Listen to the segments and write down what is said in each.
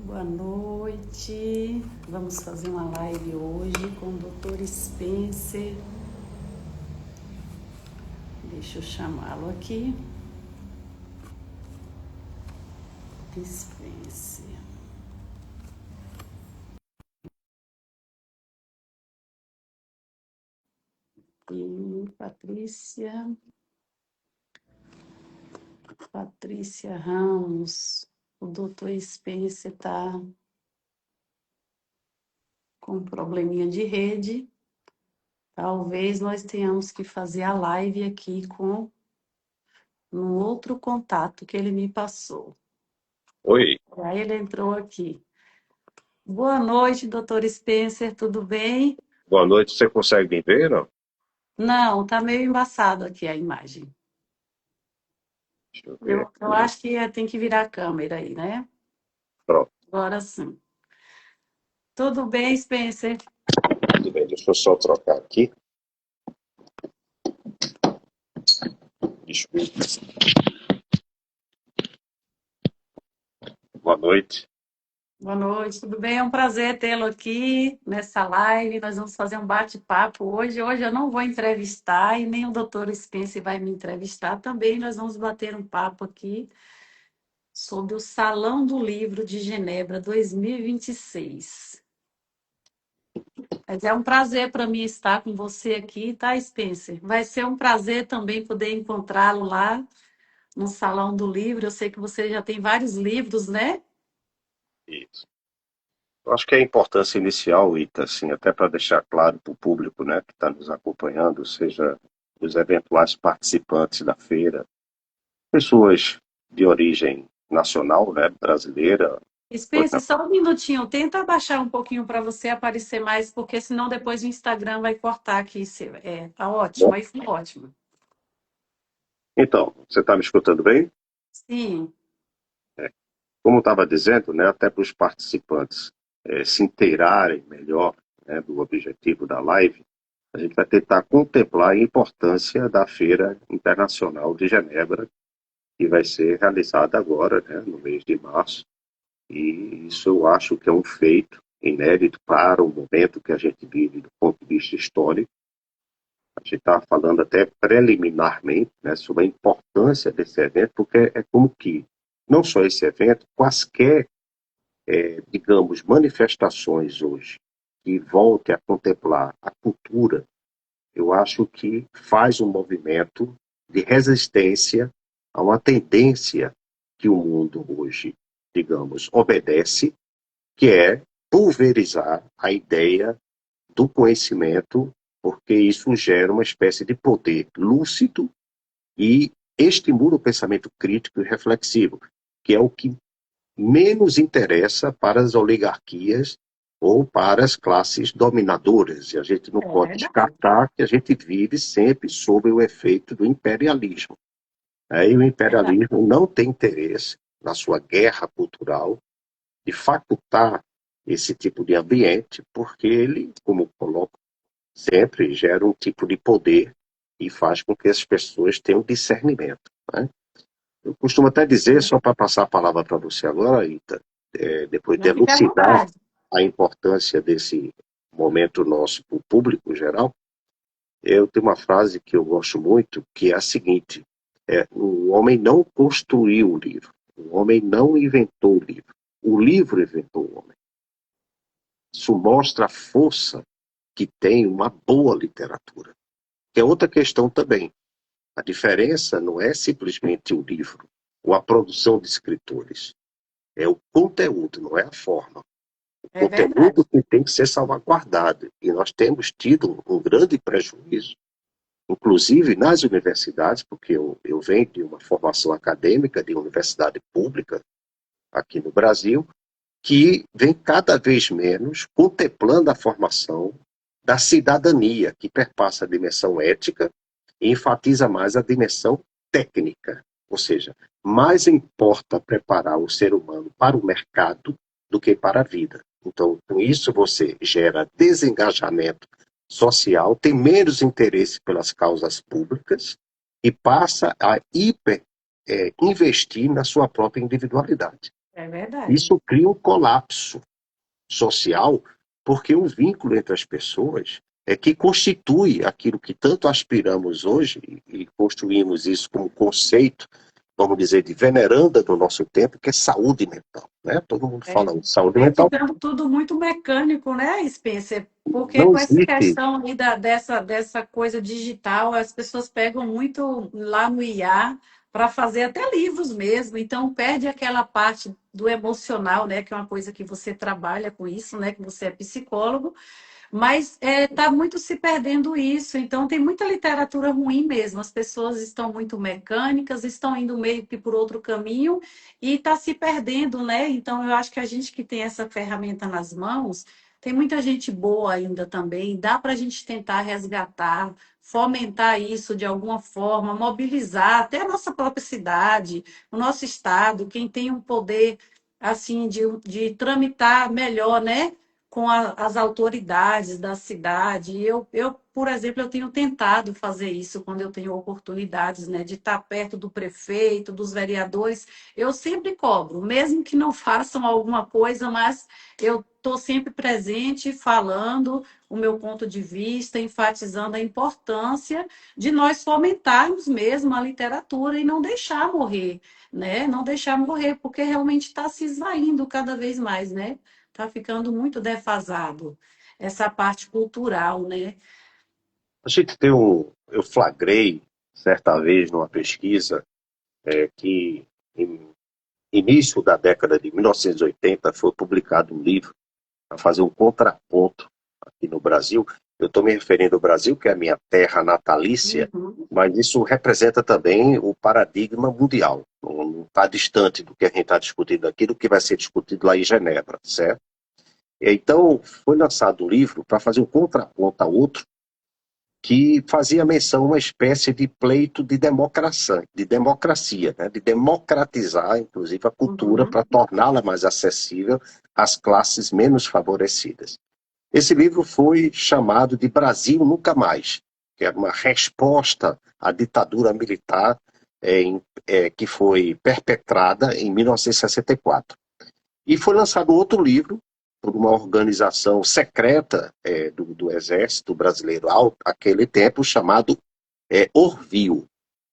Boa noite. Vamos fazer uma live hoje com o Dr. Spencer. Deixa eu chamá-lo aqui. Spencer. E Patrícia Ramos. O Dr. Spencer está com um probleminha de rede. Talvez nós tenhamos que fazer a live aqui com um outro contato que ele me passou. Oi, Aí ele entrou aqui. Boa noite, doutor Spencer, tudo bem? boa noite. Você consegue me ver, não? Não, tá meio embaçado aqui a imagem. Deixa eu ver Eu aqui. acho que tem que virar a câmera aí, né? Pronto, Agora sim. Tudo bem, Spencer? tudo bem. Deixa eu só trocar aqui. Desculpa. Boa noite. Boa noite, tudo bem? É um prazer tê-lo aqui nessa live. Nós vamos fazer um bate-papo hoje. Hoje eu não vou entrevistar e nem o doutor Spencer vai me entrevistar também. Nós vamos bater um papo aqui sobre o Salão do Livro de Genebra 2026. Mas é um prazer para mim estar com você aqui, tá, Spencer? Vai ser um prazer também poder encontrá-lo lá no Salão do Livro. Eu sei que você já tem vários livros, né? Isso. Eu acho que a importância inicial, Ita, assim, até para deixar claro para o público, né, que está nos acompanhando, seja os eventuais participantes da feira, pessoas de origem nacional, né, brasileira. Spencer, só um minutinho. Tenta abaixar um pouquinho para você aparecer mais, porque senão depois o Instagram vai cortar aqui. Tá ótimo, Bom, aí foi ótimo. então, você está me escutando bem? Sim, Como estava dizendo, né, até para os participantes se inteirarem melhor, né, do objetivo da live, a gente vai tentar contemplar a importância da Feira Internacional de Genebra, que vai ser realizada agora, né, no mês de março, e isso eu acho que é um feito inédito para o momento que a gente vive do ponto de vista histórico. A gente está falando até preliminarmente, né, sobre a importância desse evento, porque é como que, não só esse evento, quaisquer digamos, manifestações hoje que volte a contemplar a cultura, eu acho que faz um movimento de resistência a uma tendência que o mundo hoje, digamos, obedece, que é pulverizar a ideia do conhecimento, porque isso gera uma espécie de poder lúcido e estimula o pensamento crítico e reflexivo, que é o que menos interessa para as oligarquias ou para as classes dominadoras. E a gente não é pode verdade. descartar que a gente vive sempre sob o efeito do imperialismo. E o Verdade. imperialismo não tem interesse, na sua guerra cultural, de facultar esse tipo de ambiente, porque ele, como coloco sempre, gera um tipo de poder e faz com que as pessoas tenham discernimento. Né? Eu costumo até dizer, só para passar a palavra para você agora, Ita, depois de Não fica à elucidar vontade. a importância desse momento nosso para o público geral, eu tenho uma frase que eu gosto muito, que é a seguinte: o homem não construiu o livro, o homem não inventou o livro inventou o homem. Isso mostra a força que tem uma boa literatura. Que é outra questão também. A diferença não é simplesmente o livro ou a produção de escritores. É o conteúdo, não é a forma. O É verdade. conteúdo que tem que ser salvaguardado. E nós temos tido um grande prejuízo, inclusive nas universidades, porque eu venho de uma formação acadêmica de universidade pública aqui no Brasil, que vem cada vez menos contemplando a formação da cidadania, que perpassa a dimensão ética e enfatiza mais a dimensão técnica. Ou seja, mais importa preparar o ser humano para o mercado do que para a vida. Então, com isso, você gera desengajamento social, tem menos interesse pelas causas públicas e passa a investir na sua própria individualidade. É verdade. Isso cria um colapso social, porque o vínculo entre as pessoas é que constitui aquilo que tanto aspiramos hoje, e construímos isso como conceito, vamos dizer, de veneranda do nosso tempo, que é saúde mental. Né? Todo mundo É, fala de saúde vem mental, ficando tudo muito mecânico, né, Spencer? Porque não com essa existe. questão aí dessa coisa digital, as pessoas pegam muito lá no IA para fazer até livros mesmo, então perde aquela parte do emocional, né, que é uma coisa que você trabalha com isso, né, que você é psicólogo, mas está muito se perdendo isso, então tem muita literatura ruim mesmo. As pessoas estão muito mecânicas, estão indo meio que por outro caminho e está se perdendo, né? Então eu acho que a gente que tem essa ferramenta nas mãos, tem muita gente boa ainda também. Dá para a gente tentar resgatar, fomentar isso de alguma forma, mobilizar até a nossa própria cidade, o nosso estado, quem tem um poder assim de tramitar melhor, né? Com as autoridades da cidade. Por exemplo, eu tenho tentado fazer isso quando eu tenho oportunidades, né, de estar perto do prefeito, dos vereadores. Eu sempre cobro, mesmo que não façam alguma coisa, mas eu estou sempre presente, falando o meu ponto de vista, enfatizando a importância de nós fomentarmos mesmo a literatura e não deixar morrer, né? Não deixar morrer, porque realmente está se esvaindo cada vez mais, né? Está ficando muito defasado essa parte cultural, né? A gente tem um. Eu flagrei, certa vez, numa pesquisa, que em início da década de 1980 foi publicado um livro para fazer um contraponto aqui no Brasil. Eu estou me referindo ao Brasil, que é a minha terra natalícia, Uhum. mas isso representa também o paradigma mundial. Não está distante do que a gente está discutindo aqui, do que vai ser discutido lá em Genebra, certo? Então, foi lançado um livro para fazer um contraponto a outro, que fazia menção a uma espécie de pleito de democracia, né? De democratizar, inclusive, a cultura Uhum. para torná-la mais acessível às classes menos favorecidas. Esse livro foi chamado de Brasil Nunca Mais, que era uma resposta à ditadura militar que foi perpetrada em 1964. E foi lançado outro livro por uma organização secreta do Exército Brasileiro, aquele tempo, chamado Orville.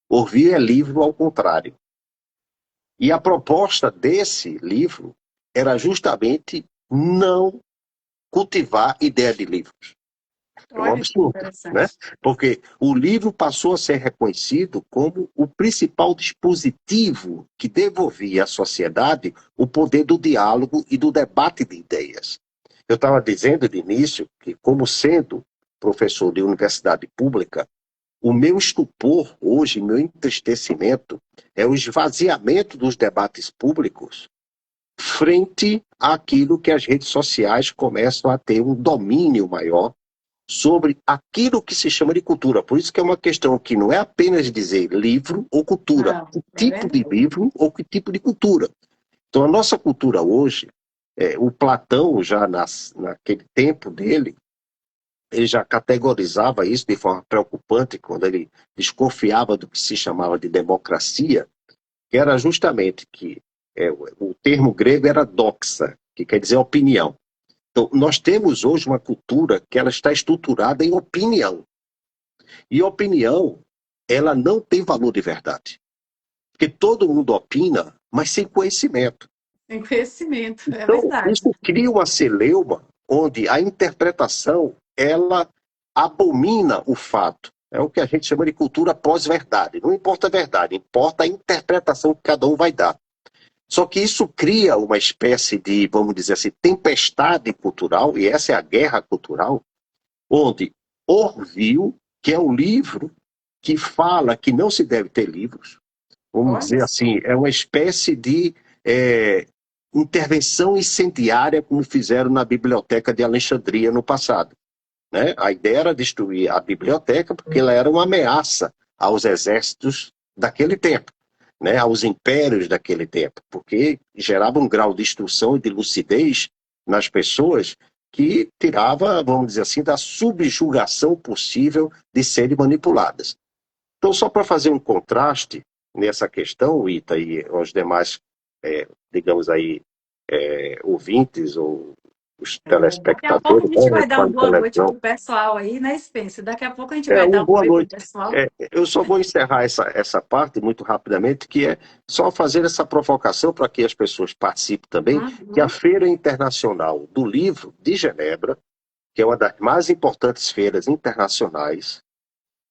Orville é livro ao contrário. E a proposta desse livro era justamente não cultivar ideia de livros. É um Olha que absurdo, né? interessante. Porque o livro passou a ser reconhecido como o principal dispositivo que devolvia à sociedade o poder do diálogo e do debate de ideias. Eu estava dizendo de início que, como sendo professor de universidade pública, o meu estupor hoje, meu entristecimento, é o esvaziamento dos debates públicos frente àquilo que as redes sociais começam a ter um domínio maior sobre aquilo que se chama de cultura. Por isso que é uma questão que não é apenas dizer livro ou cultura, Não, que é tipo de verdade. livro ou que tipo de cultura. Então, a nossa cultura hoje, o Platão, já naquele tempo dele, ele já categorizava isso de forma preocupante quando ele desconfiava do que se chamava de democracia, que era justamente que o termo grego era doxa, que quer dizer opinião. Então, nós temos hoje uma cultura que ela está estruturada em opinião. E opinião, ela não tem valor de verdade. Porque todo mundo opina, mas sem conhecimento. Tem conhecimento, é Então, verdade. isso cria uma celeuma onde a interpretação, ela abomina o fato. É o que a gente chama de cultura pós-verdade. Não importa a verdade, importa a interpretação que cada um vai dar. Só que isso cria uma espécie de, vamos dizer assim, tempestade cultural, e essa é a guerra cultural, onde Orville, que é um livro que fala que não se deve ter livros, vamos Olha dizer só. assim, é uma espécie de intervenção incendiária, como fizeram na Biblioteca de Alexandria no passado. Né? A ideia era destruir a biblioteca porque ela era uma ameaça aos exércitos daquele tempo, né? Aos impérios daquele tempo, porque gerava um grau de instrução e de lucidez nas pessoas que tirava, vamos dizer assim, da subjugação possível de serem manipuladas. Então, só para fazer um contraste nessa questão, Ita, e os demais digamos aí, ouvintes ou os Daqui a pouco a telespectadores, gente né, vai dar com a uma boa noite televisão. pro pessoal aí, né, Spencer? Daqui a pouco a gente vai Um dar um boa oi pro noite. pessoal. Eu só vou encerrar essa parte muito rapidamente, que é só fazer essa provocação para que as pessoas participem também, que a Uhum. Feira Internacional do Livro de Genebra, que é uma das mais importantes feiras internacionais,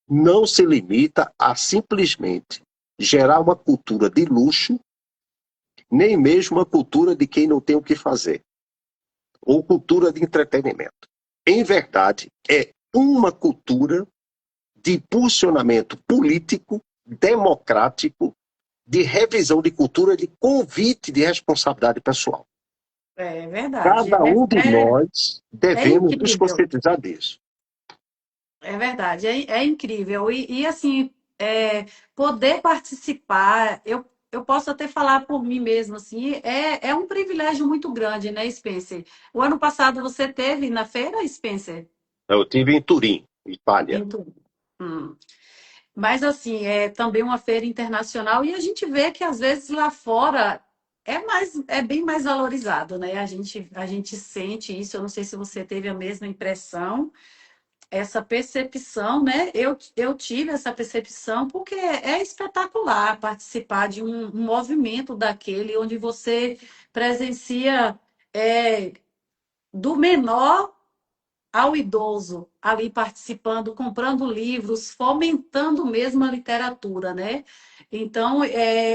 não se limita a simplesmente gerar uma cultura de luxo, nem mesmo uma cultura de quem não tem o que fazer, ou cultura de entretenimento. Em verdade, é uma cultura de posicionamento político, democrático, de revisão de cultura, de convite de responsabilidade pessoal. É verdade. Cada um de nós É devemos nos incrível. conscientizar disso. É verdade, é incrível. Assim, poder participar, eu posso até falar por mim mesma, assim, é um privilégio muito grande, né, Spencer? O ano passado você teve na feira, Spencer? Eu tive em Turim, Itália. Em Turim. Hum. Mas, assim, é também uma feira internacional e a gente vê que, às vezes, lá fora é bem mais valorizado, né? A gente sente isso, eu não sei se você teve a mesma impressão, essa percepção, né? Eu tive essa percepção porque é espetacular participar de um movimento daquele onde você presencia é, do menor ao idoso ali participando, comprando livros, fomentando mesmo a literatura, né? Então,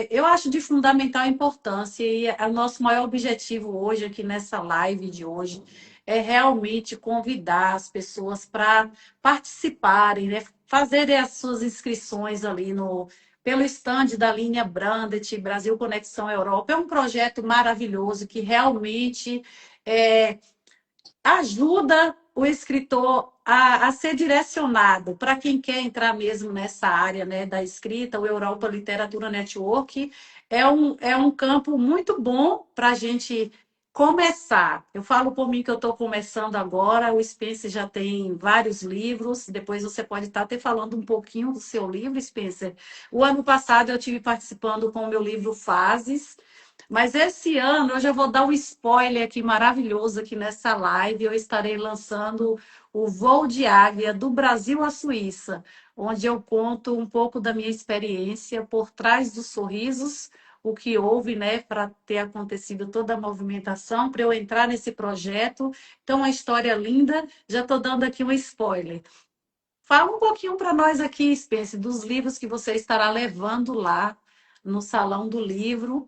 eu acho de fundamental importância e o nosso maior objetivo hoje, aqui nessa live de hoje, é realmente convidar as pessoas para participarem, né? Fazerem as suas inscrições ali pelo estande da linha Brandet, Brasil Conexão Europa. É um projeto maravilhoso que realmente ajuda o escritor a ser direcionado para quem quer entrar mesmo nessa área, né, da escrita. O Europa Literatura Network é um campo muito bom para a gente começar. Eu falo por mim que eu estou começando agora, o Spencer já tem vários livros, depois você pode estar até falando um pouquinho do seu livro, Spencer. O ano passado eu tive participando com o meu livro Fases, mas esse ano eu já vou dar um spoiler aqui maravilhoso aqui nessa live. Eu estarei lançando o Voo de Águia do Brasil à Suíça, onde eu conto um pouco da minha experiência por trás dos sorrisos, o que houve, né, para ter acontecido toda a movimentação, para eu entrar nesse projeto. Então, uma história linda. Já estou dando aqui um spoiler. Fala um pouquinho para nós aqui, Spence, dos livros que você estará levando lá no Salão do Livro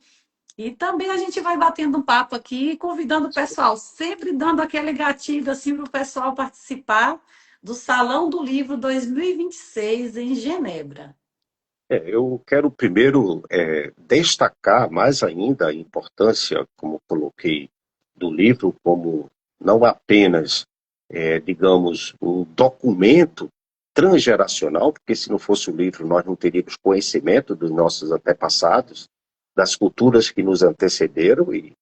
e também a gente vai batendo um papo aqui, convidando o pessoal, sempre dando aquele gatilho assim para o pessoal participar do Salão do Livro 2026 em Genebra. Eu quero primeiro destacar mais ainda a importância, como coloquei, do livro como não apenas, digamos, um documento transgeracional, porque se não fosse o livro nós não teríamos conhecimento dos nossos antepassados, das culturas que nos antecederam e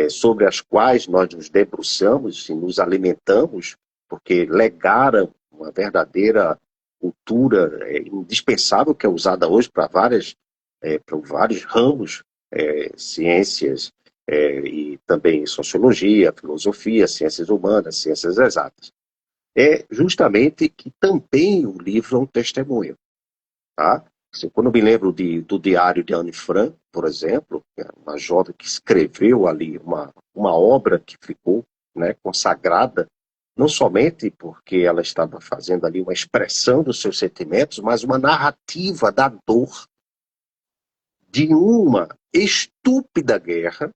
sobre as quais nós nos debruçamos e nos alimentamos, porque legaram uma verdadeira cultura indispensável que é usada hoje para vários ramos, ciências e também sociologia, filosofia, ciências humanas, ciências exatas. É justamente que também o livro é um testemunho, tá? Assim, quando eu me lembro do diário de Anne Frank, por exemplo, que é uma jovem que escreveu ali uma obra que ficou, né, consagrada, não somente porque ela estava fazendo ali uma expressão dos seus sentimentos, mas uma narrativa da dor de uma estúpida guerra,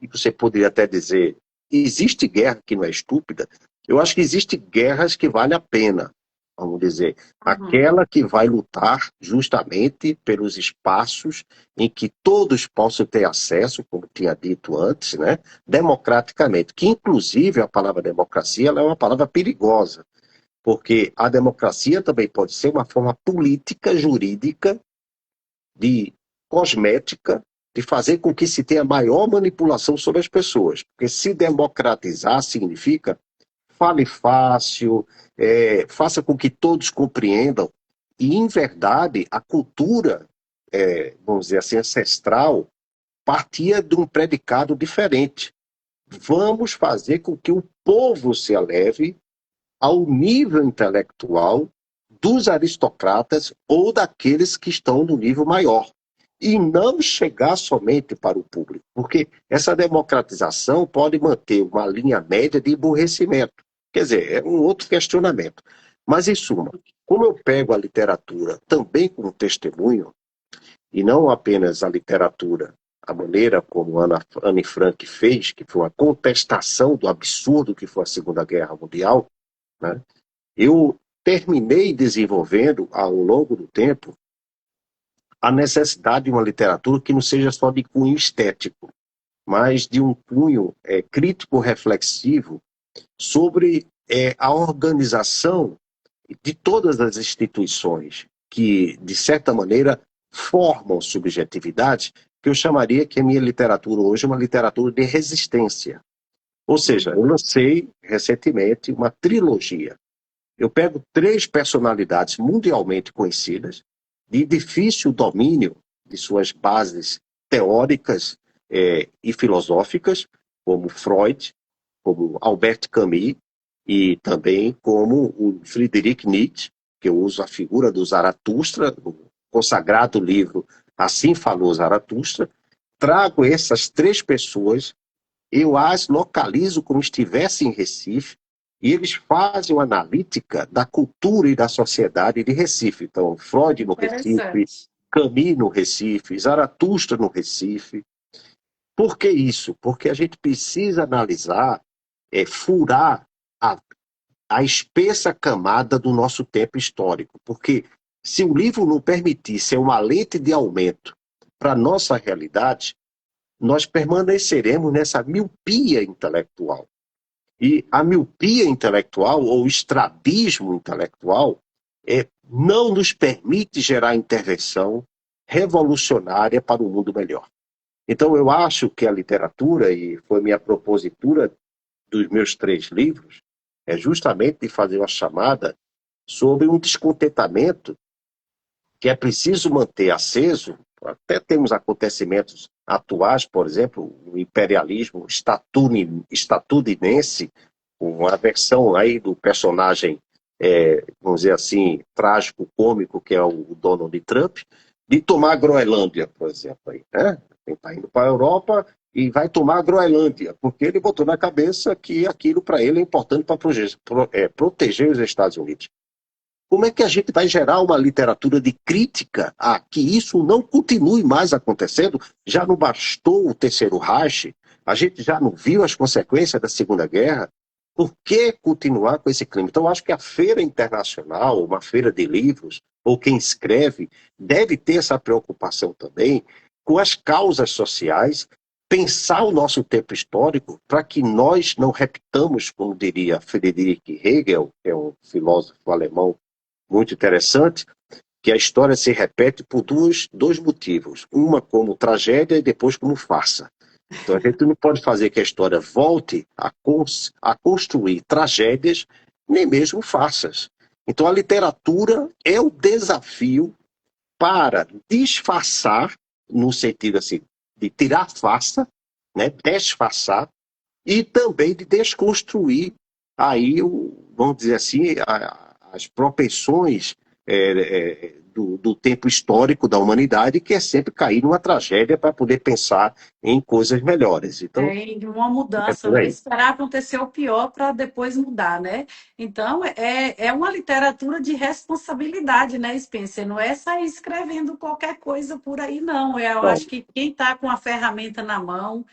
e você poderia até dizer, existe guerra que não é estúpida? Eu acho que existe guerras que vale a pena, vamos dizer, Uhum. aquela que vai lutar justamente pelos espaços em que todos possam ter acesso, como tinha dito antes, né, democraticamente, que inclusive a palavra democracia ela é uma palavra perigosa, porque a democracia também pode ser uma forma política, jurídica, de cosmética, de fazer com que se tenha maior manipulação sobre as pessoas. Porque se democratizar significa fale fácil, faça com que todos compreendam. E, em verdade, a cultura, vamos dizer assim, ancestral, partia de um predicado diferente. Vamos fazer com que o povo se eleve ao nível intelectual dos aristocratas ou daqueles que estão no nível maior. E não chegar somente para o público, porque essa democratização pode manter uma linha média de emburrecimento. Quer dizer, é um outro questionamento. Mas, em suma, como eu pego a literatura também como testemunho, e não apenas a literatura, a maneira como Anne Frank fez, que foi uma contestação do absurdo que foi a Segunda Guerra Mundial, né? Eu terminei desenvolvendo, ao longo do tempo, a necessidade de uma literatura que não seja só de cunho estético, mas de um cunho crítico reflexivo sobre a organização de todas as instituições que, de certa maneira, formam subjetividade, que eu chamaria que a minha literatura hoje é uma literatura de resistência. Ou seja, eu lancei recentemente uma trilogia. Eu pego 3 personalidades mundialmente conhecidas, de difícil domínio de suas bases teóricas e filosóficas, como Freud, como Albert Camus, e também como o Friedrich Nietzsche, que eu uso a figura do Zaratustra, no consagrado livro Assim Falou Zaratustra. Trago essas 3 pessoas, eu as localizo como estivesse em Recife, e eles fazem uma analítica da cultura e da sociedade de Recife. Então, Freud no Recife, Interessante. Camus no Recife, Zaratustra no Recife. Por que isso? Porque a gente precisa analisar, furar a espessa camada do nosso tempo histórico. Porque se o livro não permitir ser uma lente de aumento para a nossa realidade, nós permaneceremos nessa miopia intelectual. E a miopia intelectual, ou estrabismo intelectual, não nos permite gerar intervenção revolucionária para um mundo melhor. Então, eu acho que a literatura, e foi minha propositura dos meus 3 livros, é justamente de fazer uma chamada sobre um descontentamento que é preciso manter aceso. Até temos acontecimentos atuais, por exemplo, o imperialismo estadunidense, uma versão aí do personagem, vamos dizer assim, trágico, cômico, que é o Donald Trump, de tomar a Groenlândia, por exemplo. Aí, né? Ele está indo para a Europa e vai tomar a Groenlândia, porque ele botou na cabeça que aquilo para ele é importante para proteger os Estados Unidos. Como é que a gente vai gerar uma literatura de crítica a que isso não continue mais acontecendo? Já não bastou o Terceiro Reich? A gente já não viu as consequências da Segunda Guerra? Por que continuar com esse clima? Então, eu acho que a feira internacional, uma feira de livros, ou quem escreve, deve ter essa preocupação também com as causas sociais, pensar o nosso tempo histórico para que nós não repitamos, como diria Friedrich Hegel, que é um filósofo alemão muito interessante, que a história se repete por dois motivos. Uma como tragédia e depois como farsa. Então a gente não pode fazer que a história volte a construir tragédias, nem mesmo farsas. Então a literatura é o desafio para disfarçar, no sentido assim, de tirar farsa, né, disfarçar, e também de desconstruir aí, vamos dizer assim, as propensões do tempo histórico da humanidade, que é sempre cair numa tragédia para poder pensar em coisas melhores. Então, De uma é mudança, por né? aí. Esperar acontecer o pior para depois mudar, né? Então, é uma literatura de responsabilidade, né, Spencer? Não é sair escrevendo qualquer coisa por aí, não. Eu Não, acho que quem está com a ferramenta na mão,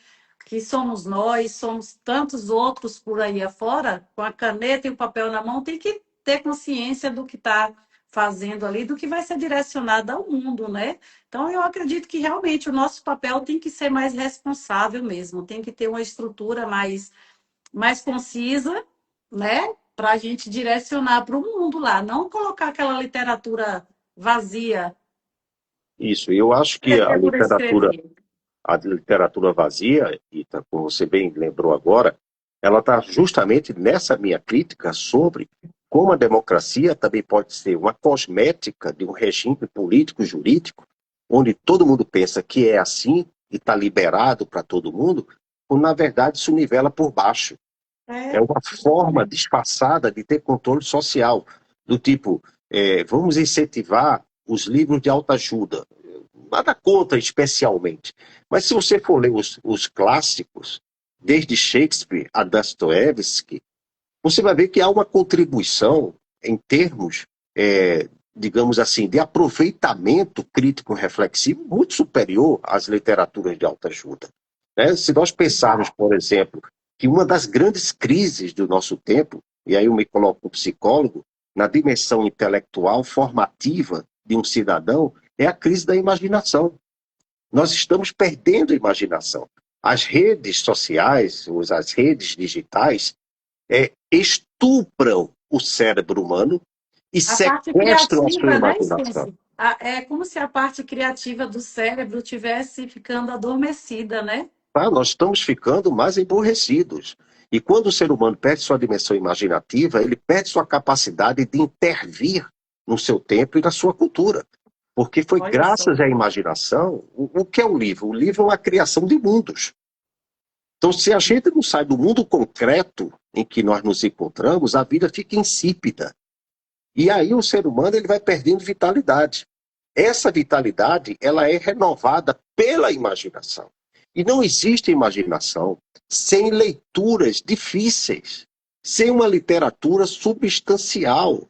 que somos nós, somos tantos outros por aí afora, com a caneta e o papel na mão, tem que ter consciência do que está fazendo ali, do que vai ser direcionado ao mundo, né? Então, eu acredito que realmente o nosso papel tem que ser mais responsável mesmo, tem que ter uma estrutura mais concisa, né? Para a gente direcionar para o mundo lá, não colocar aquela literatura vazia, isso. Eu acho que escrever por escrever. a literatura vazia, e como você bem lembrou agora, ela está justamente nessa minha crítica sobre como a democracia também pode ser uma cosmética de um regime político jurídico, onde todo mundo pensa que é assim, e está liberado para todo mundo, quando na verdade isso nivela por baixo. É uma forma Exatamente. disfarçada de ter controle social, do tipo, vamos incentivar os livros de autoajuda. Nada contra especialmente, mas se você for ler os clássicos, desde Shakespeare a Dostoiévski, você vai ver que há uma contribuição em termos, digamos assim, de aproveitamento crítico reflexivo muito superior às literaturas de autoajuda. Né? Se nós pensarmos, por exemplo, que uma das grandes crises do nosso tempo, e aí eu me coloco como psicólogo, na dimensão intelectual formativa de um cidadão, é a crise da imaginação. Nós estamos perdendo a imaginação. As redes sociais, as redes digitais, estupram o cérebro humano e A parte sequestram a sua criativa, né, imaginação. Spencer? É como se a parte criativa do cérebro tivesse ficando adormecida, né? Tá? Nós estamos ficando mais emburrecidos. E quando o ser humano perde sua dimensão imaginativa, ele perde sua capacidade de intervir no seu tempo e na sua cultura. Porque foi Olha só. graças à imaginação, o que é o livro? O livro é uma criação de mundos. Então, se a gente não sai do mundo concreto em que nós nos encontramos, a vida fica insípida. E aí o ser humano ele vai perdendo vitalidade. Essa vitalidade ela é renovada pela imaginação. E não existe imaginação sem leituras difíceis, sem uma literatura substancial.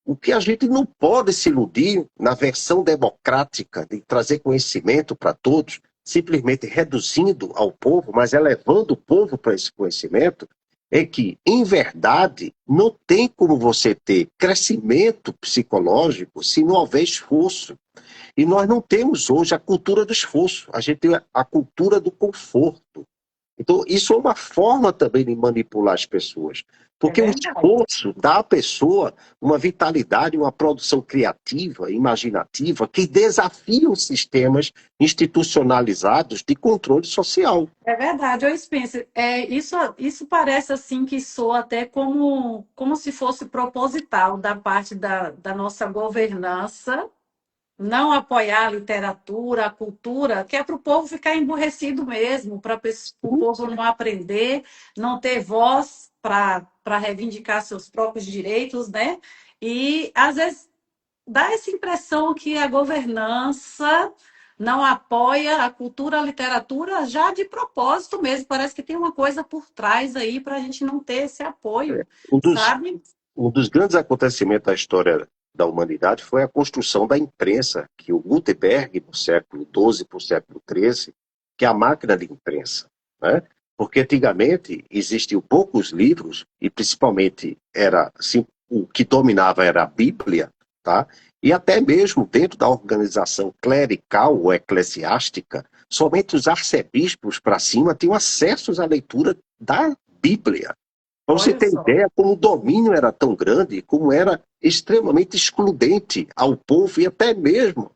O que a gente não pode se iludir na versão democrática de trazer conhecimento para todos, simplesmente reduzindo ao povo, mas elevando o povo para esse conhecimento, é que, em verdade, não tem como você ter crescimento psicológico se não houver esforço. E nós não temos hoje a cultura do esforço, a gente tem a cultura do conforto. Então, isso é uma forma também de manipular as pessoas. É Porque o verdade. esforço dá à pessoa uma vitalidade, uma produção criativa, imaginativa, que desafia os sistemas institucionalizados de controle social. É verdade. Ô, Spencer, isso parece assim que soa até como se fosse proposital da parte da nossa governança não apoiar a literatura, a cultura, que é para o povo ficar emburrecido mesmo, para o povo não aprender, não ter voz para reivindicar seus próprios direitos, né? E às vezes dá essa impressão que a governança não apoia a cultura, a literatura já de propósito mesmo. Parece que tem uma coisa por trás aí para a gente não ter esse apoio, Um dos, sabe? um dos grandes acontecimentos da história da humanidade foi a construção da imprensa, que o Gutenberg, no século XII para o século XIII, que é a máquina de imprensa. Né? Porque antigamente existiam poucos livros, e principalmente era assim, o que dominava era a Bíblia, tá? E até mesmo dentro da organização clerical ou eclesiástica, somente os arcebispos para cima tinham acesso à leitura da Bíblia. Para você Olha ter só. ideia como o domínio era tão grande, como era extremamente excludente ao povo e até mesmo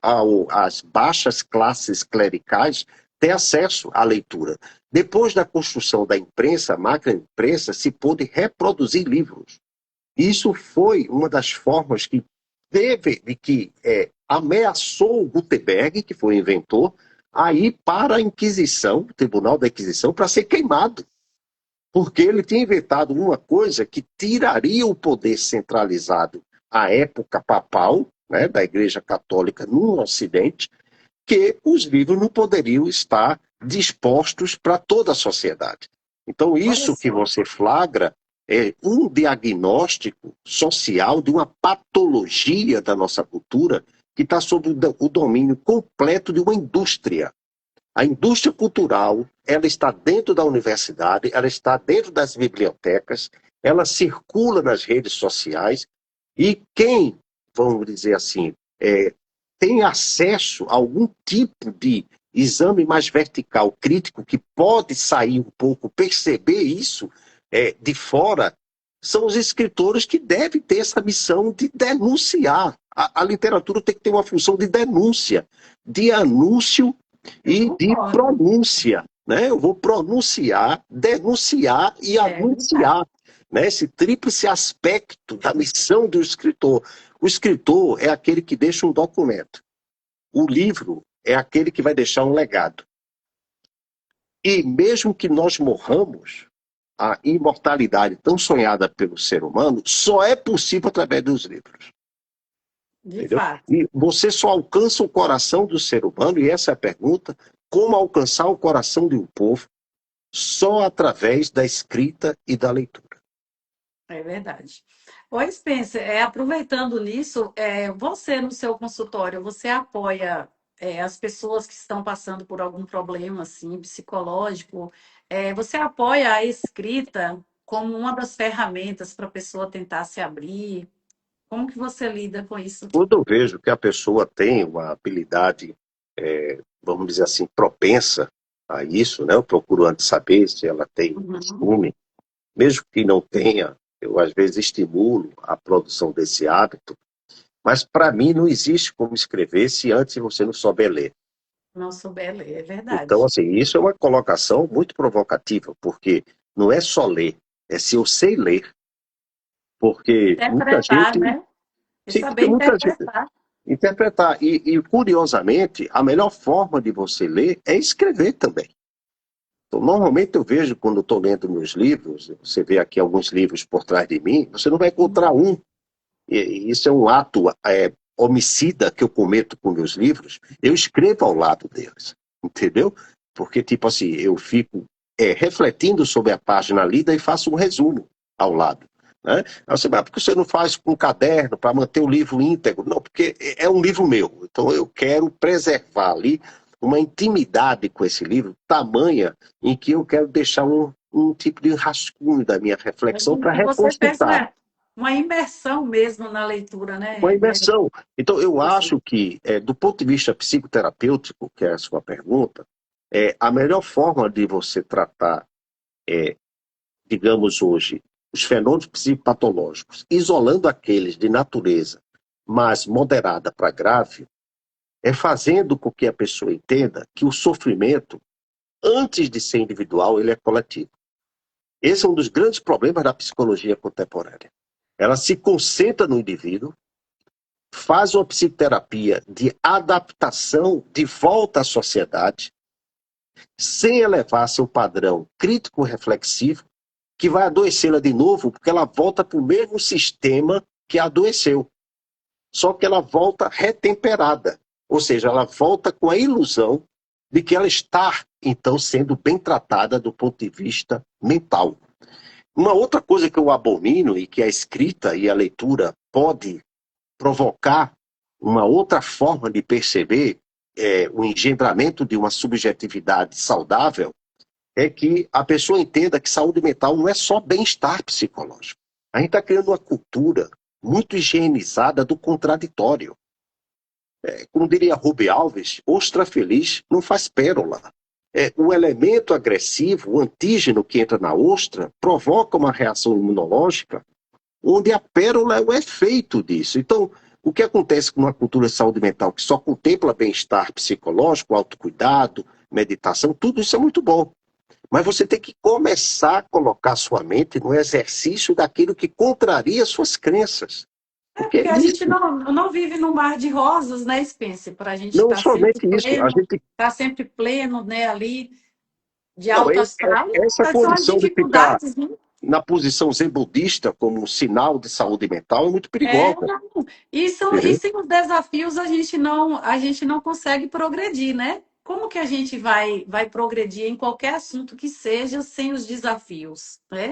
às baixas classes clericais ter acesso à leitura. Depois da construção da imprensa, a máquina de imprensa, se pôde reproduzir livros. Isso foi uma das formas que ameaçou o Gutenberg, que foi o inventor, a ir para a Inquisição, o Tribunal da Inquisição, para ser queimado. Porque ele tinha inventado uma coisa que tiraria o poder centralizado à época papal, né, da Igreja Católica no Ocidente, que os livros não poderiam estar dispostos para toda a sociedade. Então, Olha isso que só. você flagra é um diagnóstico social de uma patologia da nossa cultura que está sob o domínio completo de uma indústria. A indústria cultural, ela está dentro da universidade, ela está dentro das bibliotecas, ela circula nas redes sociais e quem, vamos dizer assim, tem acesso a algum tipo de exame mais vertical, crítico, que pode sair um pouco, perceber isso de fora, são os escritores que devem ter essa missão de denunciar. A literatura tem que ter uma função de denúncia, de anúncio Eu e de concordo. pronúncia. Né? Eu vou pronunciar, denunciar e É verdade. anunciar. Né? Esse tríplice aspecto da missão do escritor. O escritor é aquele que deixa um documento. O livro é aquele que vai deixar um legado. E mesmo que nós morramos, a imortalidade tão sonhada pelo ser humano só é possível através dos livros. De Entendeu? fato. E você só alcança o coração do ser humano, e essa é a pergunta, como alcançar o coração de um povo só através da escrita e da leitura. É verdade. Oi, Spencer, aproveitando nisso, você no seu consultório, você apoia as pessoas que estão passando por algum problema assim, psicológico? Você apoia a escrita como uma das ferramentas para a pessoa tentar se abrir? Como que você lida com isso? Quando eu vejo que a pessoa tem uma habilidade, vamos dizer assim, propensa a isso, né? Eu procuro antes saber se ela tem o Uhum. costume, mesmo que não tenha, eu às vezes estimulo a produção desse hábito, mas para mim não existe como escrever se antes você não souber ler. Não souber ler, é Então, verdade. assim, isso é uma colocação muito provocativa, porque não é só ler, é se eu sei ler, porque muita Interpretar, gente, né? E sim, saber porque muita gente interpretar. interpretar, curiosamente, a melhor forma de você ler é escrever também. Então, normalmente eu vejo quando eu estou lendo meus livros, você vê aqui alguns livros por trás de mim, você não vai encontrar um. E isso é um ato homicida que eu cometo com meus livros. Eu escrevo ao lado deles, entendeu? Porque, tipo assim, eu fico refletindo sobre a página lida e faço um resumo ao lado. Né? Aí você vai, por que você não faz com um caderno para manter o livro íntegro? Não, porque é um livro meu. Então eu quero preservar ali uma intimidade com esse livro, tamanha em que eu quero deixar um tipo de rascunho da minha reflexão para E você fez, reconsultar. né, uma imersão mesmo na leitura, Uma né? imersão. Então, eu Você. acho que, do ponto de vista psicoterapêutico, que é a sua pergunta, a melhor forma de você tratar, digamos hoje, os fenômenos psicopatológicos, isolando aqueles de natureza mais moderada para grave, é fazendo com que a pessoa entenda que o sofrimento, antes de ser individual, ele é coletivo. Esse é um dos grandes problemas da psicologia contemporânea. Ela se concentra no indivíduo, faz uma psicoterapia de adaptação de volta à sociedade, sem elevar seu padrão crítico reflexivo, que vai adoecê-la de novo, porque ela volta para o mesmo sistema que a adoeceu. Só que ela volta retemperada, ou seja, ela volta com a ilusão de que ela está, então, sendo bem tratada do ponto de vista mental. Uma outra coisa que eu abomino e que a escrita e a leitura pode provocar uma outra forma de perceber o engendramento de uma subjetividade saudável, é que a pessoa entenda que saúde mental não é só bem-estar psicológico. A gente está criando uma cultura muito higienizada do contraditório. Como diria Rubi Alves, ostra feliz não faz pérola. O elemento agressivo, o antígeno que entra na ostra, provoca uma reação imunológica onde a pérola é o efeito disso. Então, o que acontece com uma cultura de saúde mental que só contempla bem-estar psicológico, autocuidado, meditação, tudo isso é muito bom. Mas você tem que começar a colocar sua mente no exercício daquilo que contraria suas crenças. Porque Porque a gente nisso, não vive num mar de rosas, né, Spencer? Para a gente não somente isso, estar sempre pleno, né, ali, de não, alto astral, essa são as condição de ficar dificuldades, né? na posição zen budista como um sinal de saúde mental é muito É, perigosa, e entendeu? sem os desafios a gente não consegue progredir, né? Como que a gente vai progredir em qualquer assunto que seja sem os desafios, né?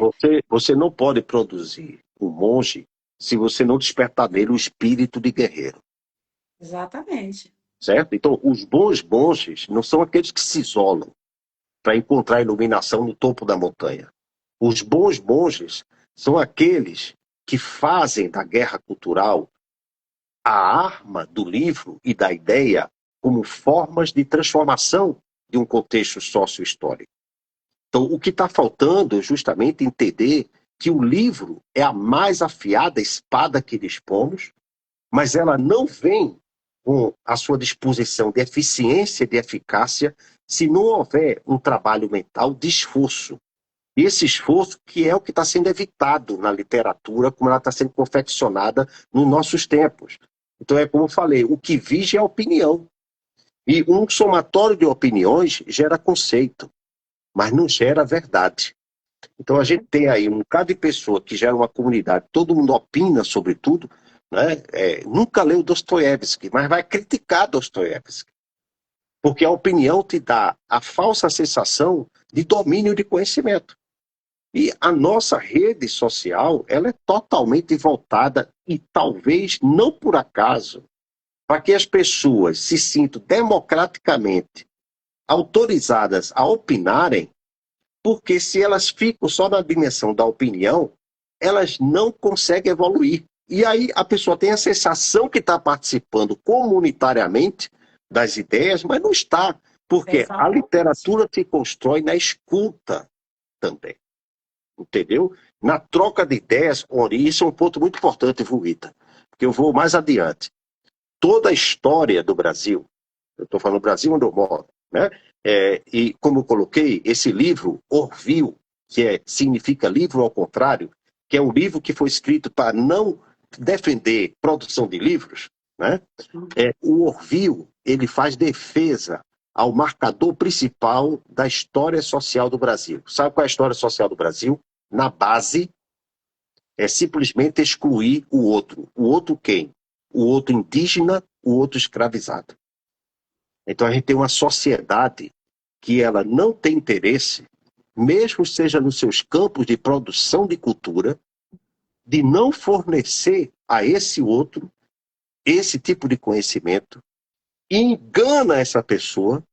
Você não pode produzir um monge se você não despertar nele o espírito de guerreiro, Exatamente. certo? Então, os bons monges não são aqueles que se isolam para encontrar iluminação no topo da montanha. Os bons monges são aqueles que fazem da guerra cultural a arma do livro e da ideia como formas de transformação de um contexto sócio-histórico. Então, o que está faltando é justamente entender que o livro é a mais afiada espada que dispomos, mas ela não vem com a sua disposição de eficiência e de eficácia se não houver um trabalho mental de esforço. E esse esforço que é o que está sendo evitado na literatura, como ela está sendo confeccionada nos nossos tempos. Então, é como eu falei, o que vige é a opinião. E um somatório de opiniões gera conceito. mas não gera verdade. Então a gente tem aí um bocado de pessoa que gera uma comunidade, todo mundo opina sobre tudo, né? Nunca leu Dostoiévski, mas vai criticar Dostoiévski, porque a opinião te dá a falsa sensação de domínio de conhecimento. E a nossa rede social, ela é totalmente voltada, e talvez não por acaso, para que as pessoas se sintam democraticamente autorizadas a opinarem, porque se elas ficam só na dimensão da opinião, elas não conseguem evoluir. E aí a pessoa tem a sensação que está participando comunitariamente das ideias, mas não está, porque a Exatamente. literatura se constrói na escuta também, entendeu? Na troca de ideias, e isso é um ponto muito importante, Vuita, porque eu vou mais adiante. Toda a história do Brasil, eu estou falando do Brasil onde eu moro, né? E como eu coloquei, esse livro, Orville, significa livro ao contrário, que é um livro que foi escrito para não defender produção de livros, né? O Orville, ele faz defesa ao marcador principal da história social do Brasil. Sabe qual é a história social do Brasil? Na base, é simplesmente excluir o outro. O outro quem? O outro indígena, o outro escravizado. Então a gente tem uma sociedade que ela não tem interesse, mesmo seja nos seus campos de produção de cultura, de não fornecer a esse outro esse tipo de conhecimento, e engana essa pessoa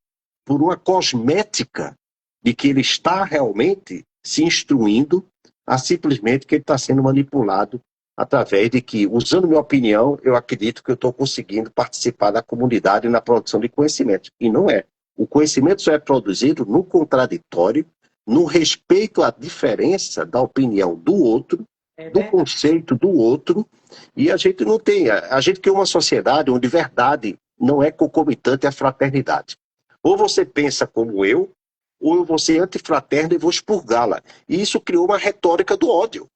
por uma cosmética de que ele está realmente se instruindo, a simplesmente que ele está sendo manipulado através de que, usando minha opinião, eu acredito que eu estou conseguindo participar da comunidade na produção de conhecimento. E não é. O conhecimento só é produzido no contraditório, no respeito à diferença da opinião do outro, É do verdade. conceito do outro, e a gente não tem. A gente quer uma sociedade onde verdade não é concomitante à fraternidade. Ou você pensa como eu, ou eu vou ser antifraterno e vou expurgá-la. E isso criou uma retórica do ódio.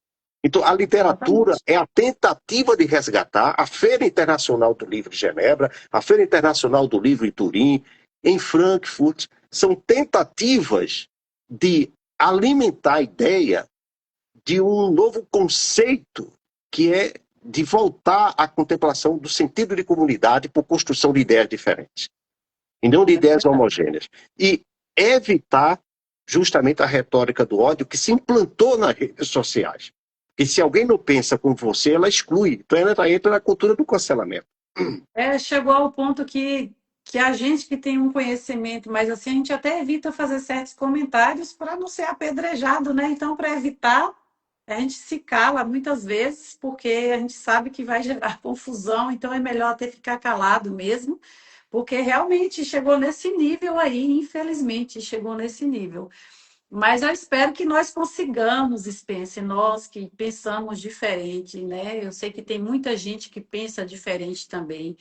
Então, a literatura Exatamente. é a tentativa de resgatar a Feira Internacional do Livro de Genebra, a Feira Internacional do Livro em Turim, em Frankfurt. São tentativas de alimentar a ideia de um novo conceito que é de voltar à contemplação do sentido de comunidade por construção de ideias diferentes e não de É ideias verdade. homogêneas. E evitar justamente a retórica do ódio que se implantou nas redes sociais. E se alguém não pensa como você, ela exclui. Então ela entra na cultura do cancelamento. Chegou ao ponto que a gente que tem um conhecimento, mas assim, a gente até evita fazer certos comentários para não ser apedrejado, né? Então, para evitar, a gente se cala muitas vezes, porque a gente sabe que vai gerar confusão, então é melhor até ficar calado mesmo, porque realmente chegou nesse nível aí, infelizmente, chegou nesse nível. Mas eu espero que nós consigamos, Spencer, nós que pensamos diferente, né? Eu sei que tem muita gente que pensa diferente também.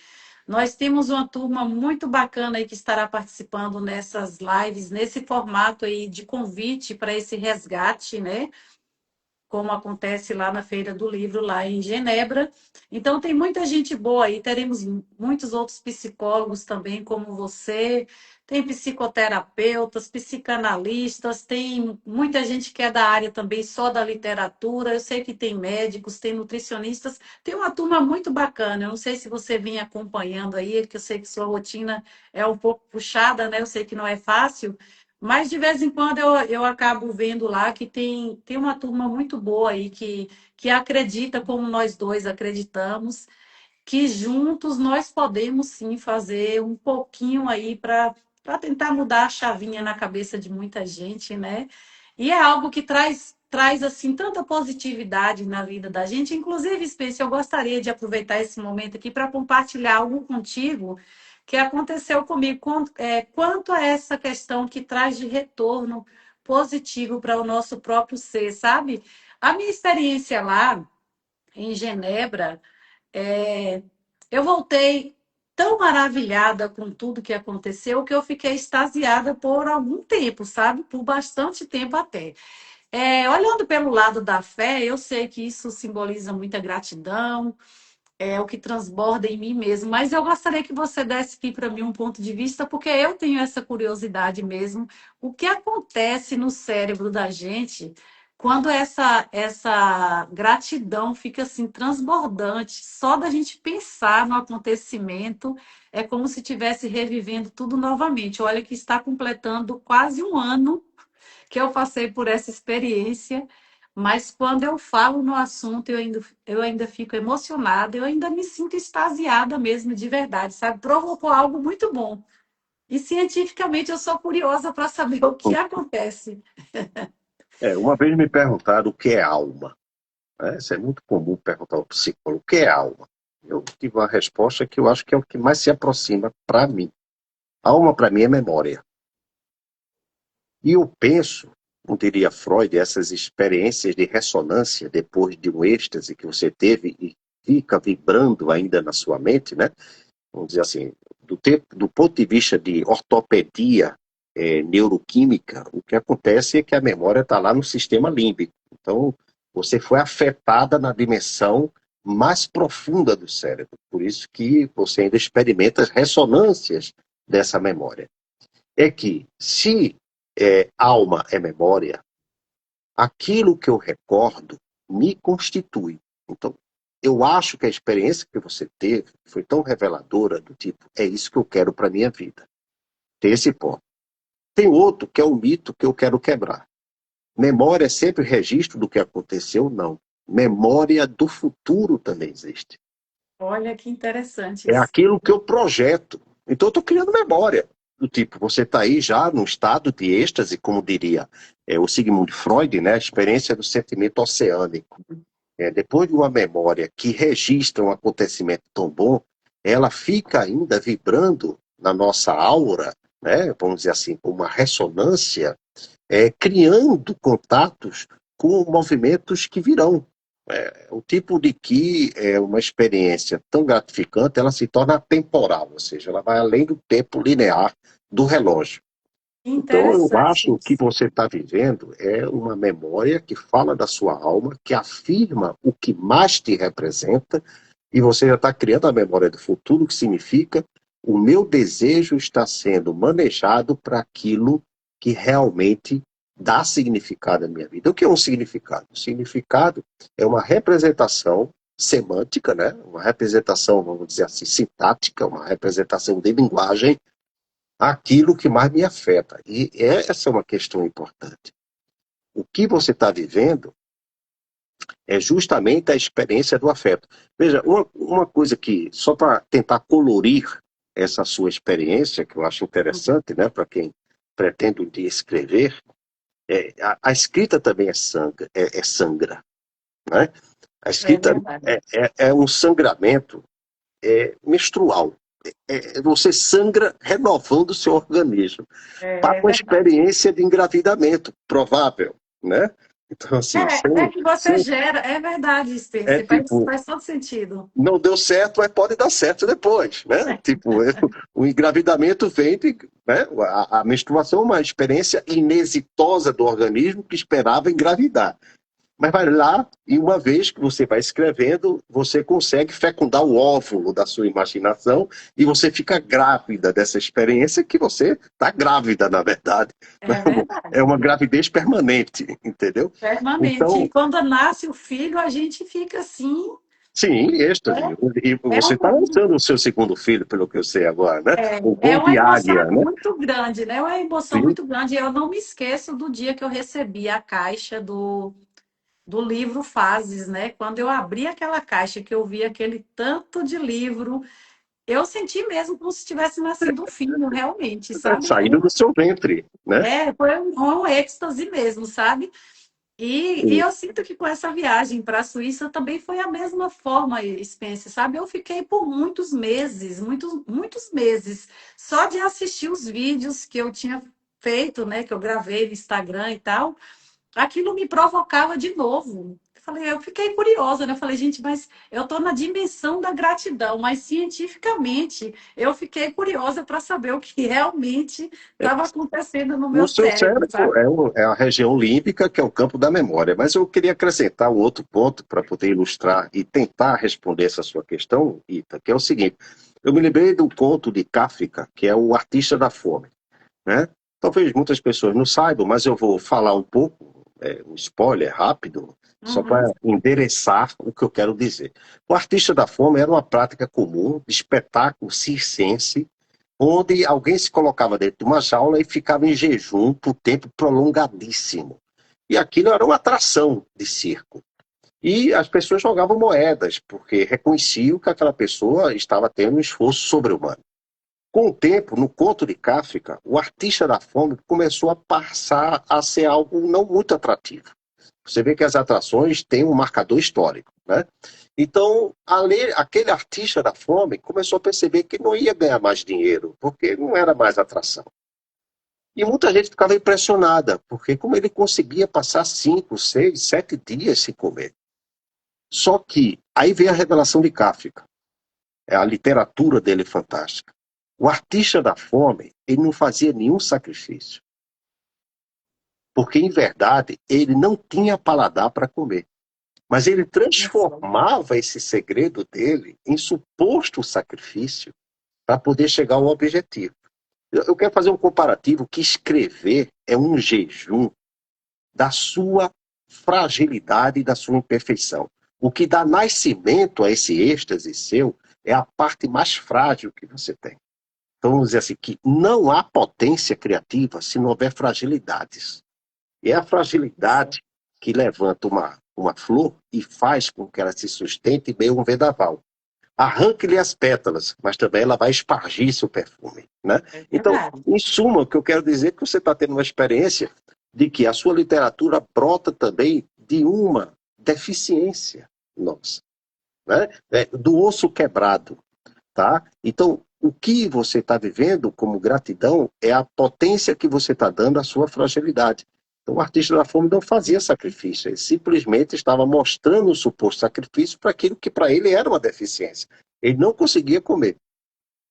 Nós temos uma turma muito bacana aí que estará participando nessas lives, nesse formato aí de convite para esse resgate, né? Como acontece lá na Feira do Livro, lá em Genebra. Então, tem muita gente boa aí, teremos muitos outros psicólogos também, como você, tem psicoterapeutas, psicanalistas, tem muita gente que é da área também só da literatura, eu sei que tem médicos, tem nutricionistas, tem uma turma muito bacana, eu não sei se você vem acompanhando aí, que eu sei que sua rotina é um pouco puxada, né? Eu sei que não é fácil, mas de vez em quando eu acabo vendo lá que tem uma turma muito boa aí que acredita como nós dois acreditamos, que juntos nós podemos sim fazer um pouquinho aí para tentar mudar a chavinha na cabeça de muita gente, né? E é algo que traz assim tanta positividade na vida da gente. Inclusive, Spencer, eu gostaria de aproveitar esse momento aqui para compartilhar algo contigo que aconteceu comigo quanto a essa questão que traz de retorno positivo para o nosso próprio ser, sabe? A minha experiência lá em Genebra, é, eu voltei tão maravilhada com tudo que aconteceu que eu fiquei extasiada por algum tempo, sabe? Por bastante tempo até. Olhando pelo lado da fé, eu sei que isso simboliza muita gratidão, é o que transborda em mim mesmo. Mas eu gostaria que você desse aqui para mim um ponto de vista, porque eu tenho essa curiosidade mesmo. O que acontece no cérebro da gente quando essa gratidão fica assim transbordante, só da gente pensar no acontecimento, é como se estivesse revivendo tudo novamente. Olha que está completando quase um ano que eu passei por essa experiência, mas quando eu falo no assunto, eu ainda fico emocionada, eu ainda me sinto extasiada mesmo, de verdade, sabe? Provocou algo muito bom. E cientificamente eu sou curiosa para saber o que acontece. Uma vez me perguntaram o que é alma. Né? Isso é muito comum perguntar ao psicólogo o que é alma. Eu tive uma resposta que eu acho que é o que mais se aproxima para mim. Alma, para mim, é memória. E eu penso, como diria Freud, essas experiências de ressonância depois de um êxtase que você teve e fica vibrando ainda na sua mente, né? Vamos dizer assim, do ponto de vista de ortopedia neuroquímica, o que acontece é que a memória está lá no sistema límbico. Então, você foi afetada na dimensão mais profunda do cérebro. Por isso que você ainda experimenta as ressonâncias dessa memória. É que, se alma é memória, aquilo que eu recordo me constitui. Então, eu acho que a experiência que você teve foi tão reveladora do tipo, é isso que eu quero para minha vida. Tem esse ponto. Tem outro que é o mito que eu quero quebrar. Memória é sempre registro do que aconteceu? Não. Memória do futuro também existe. Olha que interessante É isso. aquilo que eu projeto. Então, eu estou criando memória. Do tipo, você está aí já num estado de êxtase, como diria o Sigmund Freud, né? A experiência do sentimento oceânico. Depois de uma memória que registra um acontecimento tão bom, ela fica ainda vibrando na nossa aura, né? Vamos dizer assim, com uma ressonância, criando contatos com movimentos que virão. O tipo de que uma experiência tão gratificante, ela se torna atemporal, ou seja, ela vai além do tempo linear do relógio. Então, eu Interessante acho que isso. você está vivendo uma memória que fala da sua alma, que afirma o que mais te representa, e você já está criando a memória do futuro, que significa o meu desejo está sendo manejado para aquilo que realmente dá significado à minha vida. O que é um significado? O significado é uma representação semântica, né? Uma representação, vamos dizer assim, sintática, uma representação de linguagem aquilo que mais me afeta. E essa é uma questão importante. O que você está vivendo é justamente a experiência do afeto. Veja, uma coisa que, só para tentar colorir essa sua experiência, que eu acho interessante, né, para quem pretende um dia escrever, a escrita também sangra. Né? A É escrita verdade. é um sangramento menstrual. Você sangra renovando o seu organismo para É uma verdade. experiência de engravidamento provável, né? Então, assim, É que você gera, é verdade, é Spencer, tipo, faz todo sentido. não deu certo, mas pode dar certo depois, né? Tipo, o engravidamento vem, né? A menstruação é uma experiência inexitosa do organismo que esperava engravidar. Mas vai lá e uma vez que você vai escrevendo, você consegue fecundar o óvulo da sua imaginação e você fica grávida dessa experiência que você está grávida, na verdade. É É verdade. uma gravidez permanente, entendeu? Permanente. E Então, quando nasce o filho, a gente fica assim, sim, êxtase. E é, é, você está um, lançando o seu segundo filho, pelo que eu sei agora, né? O é voo uma de águia, emoção né? muito grande, né? É uma emoção Sim. muito grande. Eu não me esqueço do dia que eu recebi a caixa do livro Fases, né? Quando eu abri aquela caixa, que eu vi aquele tanto de livro, eu senti mesmo como se tivesse nascido um filho, realmente, sabe? Saído do seu ventre, né? Foi um êxtase mesmo, sabe? E eu sinto que com essa viagem para a Suíça também foi a mesma forma, Spencer, sabe? Eu fiquei por muitos meses, muitos meses, só de assistir os vídeos que eu tinha feito, né? Que eu gravei no Instagram e tal, aquilo me provocava de novo. eu fiquei curiosa, né? Eu falei, gente, mas eu estou na dimensão da gratidão, mas cientificamente eu fiquei curiosa para saber o que realmente estava acontecendo no O meu seu cérebro, cérebro sabe? é a região límbica, que é o campo da memória. Mas eu queria acrescentar um outro ponto para poder ilustrar e tentar responder essa sua questão, Ita, que é o seguinte. Eu me lembrei do conto de Kafka, que é o Artista da Fome, né? Talvez muitas pessoas não saibam, mas eu vou falar um pouco, um spoiler rápido, só Uhum. para endereçar o que eu quero dizer. O Artista da Fome era uma prática comum de espetáculo circense, onde alguém se colocava dentro de uma jaula e ficava em jejum por tempo prolongadíssimo. E aquilo era uma atração de circo. E as pessoas jogavam moedas, porque reconheciam que aquela pessoa estava tendo um esforço sobre-humano. Com o tempo, no conto de Kafka, o artista da fome começou a passar a ser algo não muito atrativo. Você vê que as atrações têm um marcador histórico, né? Então, aquele artista da fome começou a perceber que não ia ganhar mais dinheiro, porque não era mais atração. E muita gente ficava impressionada, porque como ele conseguia passar 5, 6, 7 dias sem comer. Só que aí vem a revelação de Kafka. A literatura dele é fantástica. O artista da fome, ele não fazia nenhum sacrifício. Porque, em verdade, ele não tinha paladar para comer. Mas ele transformava esse segredo dele em suposto sacrifício para poder chegar ao objetivo. Eu quero fazer um comparativo que escrever é um jejum da sua fragilidade e da sua imperfeição. O que dá nascimento a esse êxtase seu é a parte mais frágil que você tem. Então, vamos dizer assim, que não há potência criativa se não houver fragilidades. E é a fragilidade que levanta uma flor e faz com que ela se sustente em meio a um vendaval. Arranque-lhe as pétalas, mas também ela vai espargir seu perfume, né? É Então, verdade. em suma, o que eu quero dizer é que você está tendo uma experiência de que a sua literatura brota também de uma deficiência nossa, né? Do osso quebrado, tá? Então, o que você está vivendo como gratidão é a potência que você está dando à sua fragilidade. Então, o artista da fome não fazia sacrifício, ele simplesmente estava mostrando o suposto sacrifício para aquilo que para ele era uma deficiência. Ele não conseguia comer.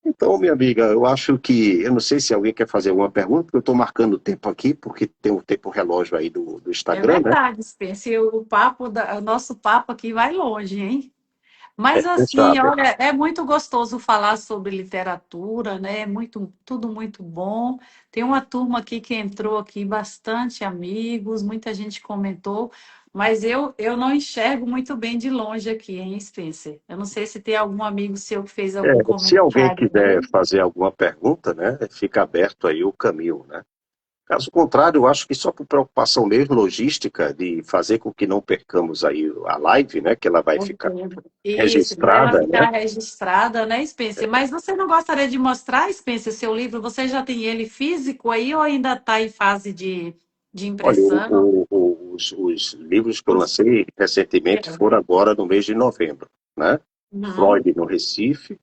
Então, minha amiga, eu acho que, eu não sei se alguém quer fazer alguma pergunta, porque eu estou marcando o tempo aqui, porque tem o tempo relógio aí do É Instagram, né? verdade, Spencer. O nosso papo aqui vai longe, hein? É, Mas você assim, sabe. olha, é muito gostoso falar sobre literatura, né? É muito, tudo muito bom. Tem uma turma aqui que entrou aqui, bastante amigos, muita gente comentou, mas eu não enxergo muito bem de longe aqui, hein, Spencer? Eu não sei se tem algum amigo seu que fez algum Se alguém comentário quiser aí. fazer alguma pergunta, né, fica aberto aí o caminho, né? Caso contrário, eu acho que só por preocupação mesmo logística de fazer com que não percamos aí a live, né, que ela vai ficar Entendo. Isso, para ela registrada, né? ficar registrada, né, Spencer? Mas você não gostaria de mostrar, Spencer, seu livro? Você já tem ele físico aí ou ainda está em fase de Olha, impressão? os livros que eu Os- lancei recentemente foram agora no mês de novembro, né? Uhum. Freud no Recife,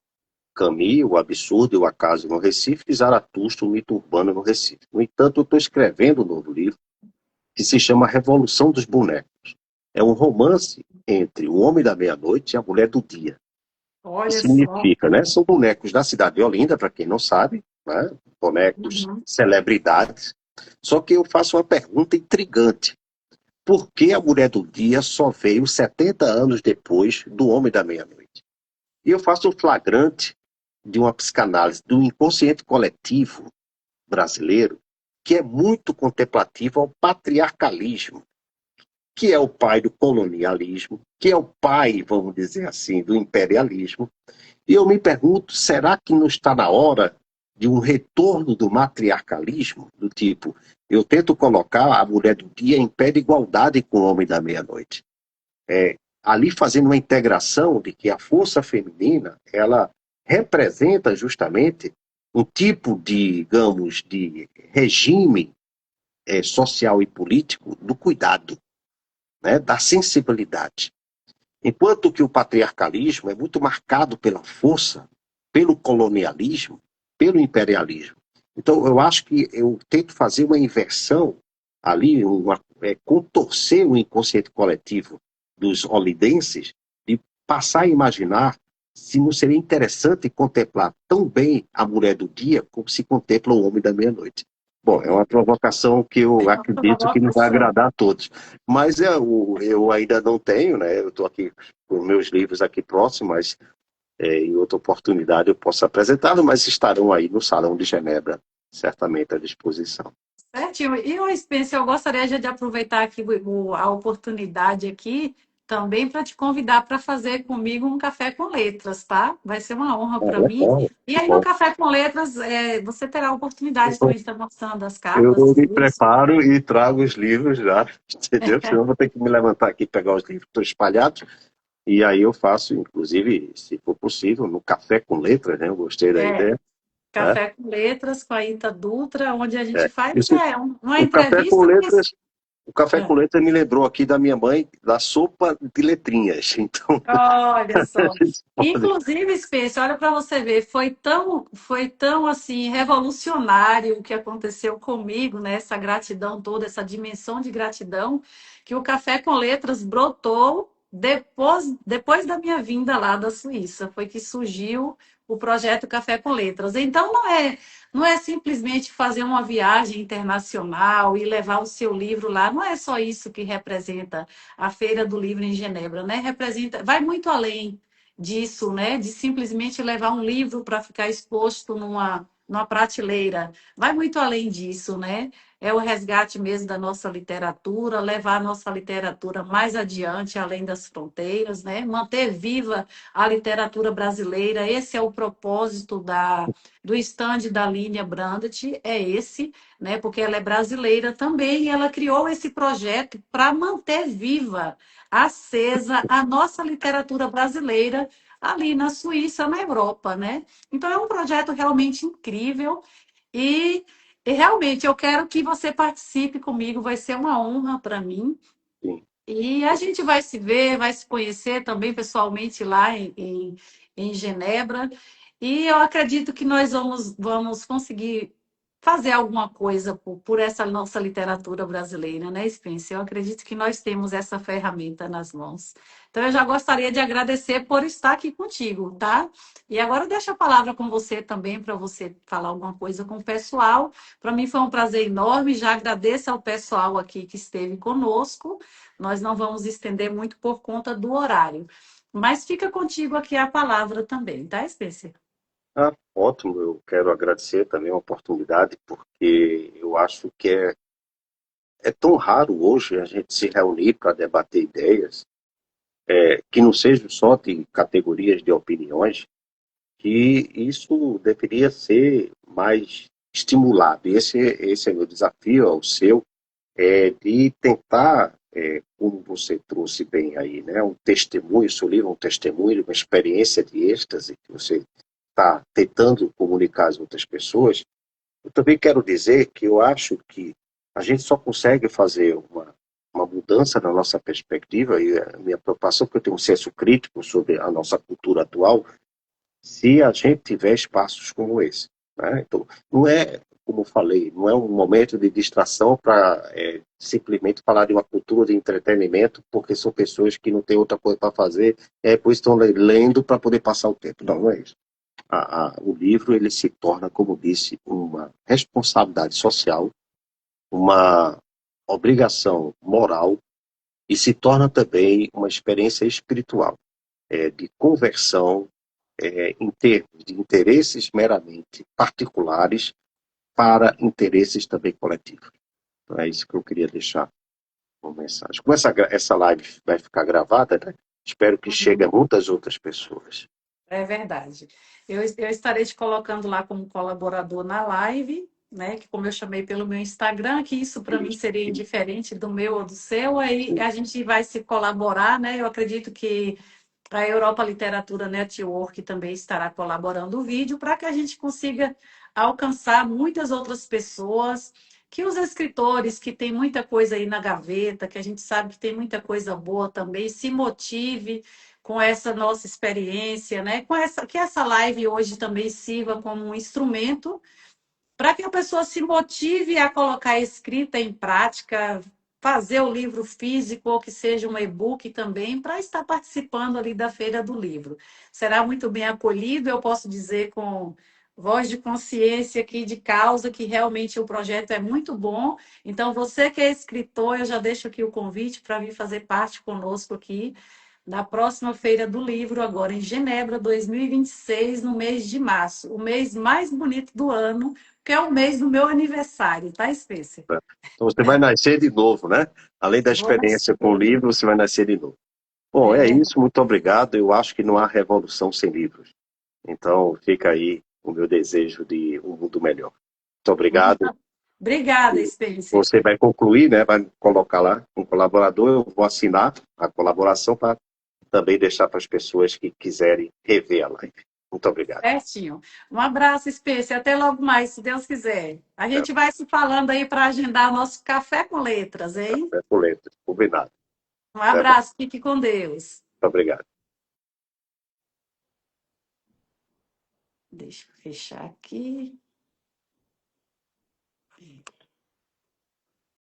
Camus, O Absurdo e o Acaso no Recife, e Zaratustra, o Mito Urbano no Recife. No entanto, eu estou escrevendo um novo livro que se chama Revolução dos Bonecos. É um romance entre o homem da meia-noite e a mulher do dia. Que Olha só. significa, né? São bonecos da cidade de Olinda, para quem não sabe, né? Bonecos Uhum. celebridades. Só que eu faço uma pergunta intrigante. Por que a mulher do dia só veio 70 anos depois do homem da meia-noite? E eu faço um flagrante de uma psicanálise do inconsciente coletivo brasileiro, que é muito contemplativo ao patriarcalismo, que é o pai do colonialismo, que é o pai, vamos dizer assim, do imperialismo. E eu me pergunto, será que não está na hora de um retorno do matriarcalismo? Do tipo, eu tento colocar a mulher do dia em pé de igualdade com o homem da meia-noite. Ali fazendo uma integração de que a força feminina, ela representa justamente um tipo de, digamos, de regime social e político do cuidado, né, da sensibilidade. Enquanto que o patriarcalismo é muito marcado pela força, pelo colonialismo, pelo imperialismo. Então, eu acho que eu tento fazer uma inversão ali, contorcer o inconsciente coletivo dos olidenses de passar a imaginar se não seria interessante contemplar tão bem a mulher do dia como se contempla o homem da meia-noite. Bom, é uma provocação que eu É uma acredito que não vai provocação. agradar a todos. Mas eu ainda não tenho, né? Eu estou aqui com meus livros aqui próximos, mas em outra oportunidade eu posso apresentá-los, mas estarão aí no Salão de Genebra, certamente à disposição. Certinho. E, ô Spencer, eu gostaria já de aproveitar aqui a oportunidade aqui também para te convidar para fazer comigo um café com letras, tá? Vai ser uma honra Ah, para mim. legal, E que aí no bom. café com letras, você terá a oportunidade também de estar mostrando as Eu capas, os me livros. preparo e trago os livros já, entendeu? Senão eu vou ter que me levantar aqui e pegar os livros que estão espalhados. E aí eu faço, inclusive, se for possível, no café com letras, né? Eu gostei da É, ideia, né? Café com Letras com a Ita Dutra, onde a É. gente faz Isso, uma o café com entrevista, mas. letras, o café com letras me lembrou aqui da minha mãe, da sopa de letrinhas. Então, Olha a só. gente pode. Inclusive, Spencer, olha para você ver, foi tão assim revolucionário o que aconteceu comigo, né? Essa gratidão toda, essa dimensão de gratidão, que o Café com Letras brotou depois da minha vinda lá da Suíça. Foi que surgiu o projeto Café com Letras. Então, não é simplesmente fazer uma viagem internacional e levar o seu livro lá. Não é só isso que representa a Feira do Livro em Genebra, né? Representa, vai muito além disso, né? De simplesmente levar um livro para ficar exposto numa prateleira. Vai muito além disso, né? É o resgate mesmo da nossa literatura, levar a nossa literatura mais adiante, além das fronteiras, né? Manter viva a literatura brasileira. Esse é o propósito do estande da Linha Brandt, é esse, né? Porque ela é brasileira também, e ela criou esse projeto para manter viva, acesa a nossa literatura brasileira ali na Suíça, na Europa, né? Então é um projeto realmente incrível e, e realmente eu quero que você participe comigo, vai ser uma honra para mim. Sim. E a gente vai se ver, vai se conhecer também pessoalmente lá em Genebra. E eu acredito que nós vamos conseguir fazer alguma coisa por essa nossa literatura brasileira, né, Spencer? Eu acredito que nós temos essa ferramenta nas mãos. Então, eu já gostaria de agradecer por estar aqui contigo, tá? E agora eu deixo a palavra com você também, para você falar alguma coisa com o pessoal. Para mim foi um prazer enorme, já agradeço ao pessoal aqui que esteve conosco. Nós não vamos estender muito por conta do horário. Mas fica contigo aqui a palavra também, tá, Spencer? Ah, ótimo, eu quero agradecer também a oportunidade, porque eu acho que é tão raro hoje a gente se reunir para debater ideias, que não sejam só de categorias de opiniões, que isso deveria ser mais estimulado. Esse é o meu desafio, é o seu, de tentar, como você trouxe bem aí, né, um testemunho, seu livro é um testemunho, uma experiência de êxtase que você está tentando comunicar às outras pessoas. Eu também quero dizer que eu acho que a gente só consegue fazer uma mudança na nossa perspectiva e a minha preocupação, porque eu tenho um senso crítico sobre a nossa cultura atual, se a gente tiver espaços como esse. Né? Então, não é, como eu falei, não é um momento de distração para simplesmente falar de uma cultura de entretenimento, porque são pessoas que não têm outra coisa para fazer, pois estão lendo para poder passar o tempo. Não, não é isso. O livro ele se torna, como disse, uma responsabilidade social, uma obrigação moral e se torna também uma experiência espiritual, de conversão, em termos de interesses meramente particulares para interesses também coletivos. Então, é isso que eu queria deixar como mensagem. Como essa live vai ficar gravada, né? Espero que chegue a muitas outras pessoas. É verdade. Eu estarei te colocando lá como colaborador na live, né? Que como eu chamei pelo meu Instagram, que isso para mim Isso, seria isso, indiferente do meu ou do seu, aí isso. a gente vai se colaborar, né? Eu acredito que a Europa Literatura Network também estará colaborando o vídeo para que a gente consiga alcançar muitas outras pessoas, que os escritores que têm muita coisa aí na gaveta, que a gente sabe que tem muita coisa boa também, se motive com essa nossa experiência, né? Que essa live hoje também sirva como um instrumento para que a pessoa se motive a colocar a escrita em prática, fazer o livro físico ou que seja um e-book também, para estar participando ali da Feira do Livro. Será muito bem acolhido, eu posso dizer com voz de consciência aqui, de causa, que realmente o projeto é muito bom. Então, você que é escritor, eu já deixo aqui o convite para vir fazer parte conosco aqui na próxima Feira do Livro, agora em Genebra, 2026, no mês de março, o mês mais bonito do ano, que é o mês do meu aniversário, tá, Spencer? Então você vai nascer de novo, né? Além da Vou experiência com o nascer. livro, você vai nascer de novo. Bom, É é verdade. isso, muito obrigado. Eu acho que não há revolução sem livros. Então fica aí o meu desejo de um mundo melhor. Muito obrigado. Obrigada, E Spencer. você vai concluir, né? Vai colocar lá um colaborador, eu vou assinar a colaboração para também deixar para as pessoas que quiserem rever a live. Muito obrigado. Certinho. Um abraço, Spencer. Até logo mais, se Deus quiser. A gente vai se falando aí para agendar o nosso café com letras, hein? É boleto, combinado. Um Até mais. abraço, fique com Deus. Muito obrigado. Deixa eu fechar aqui.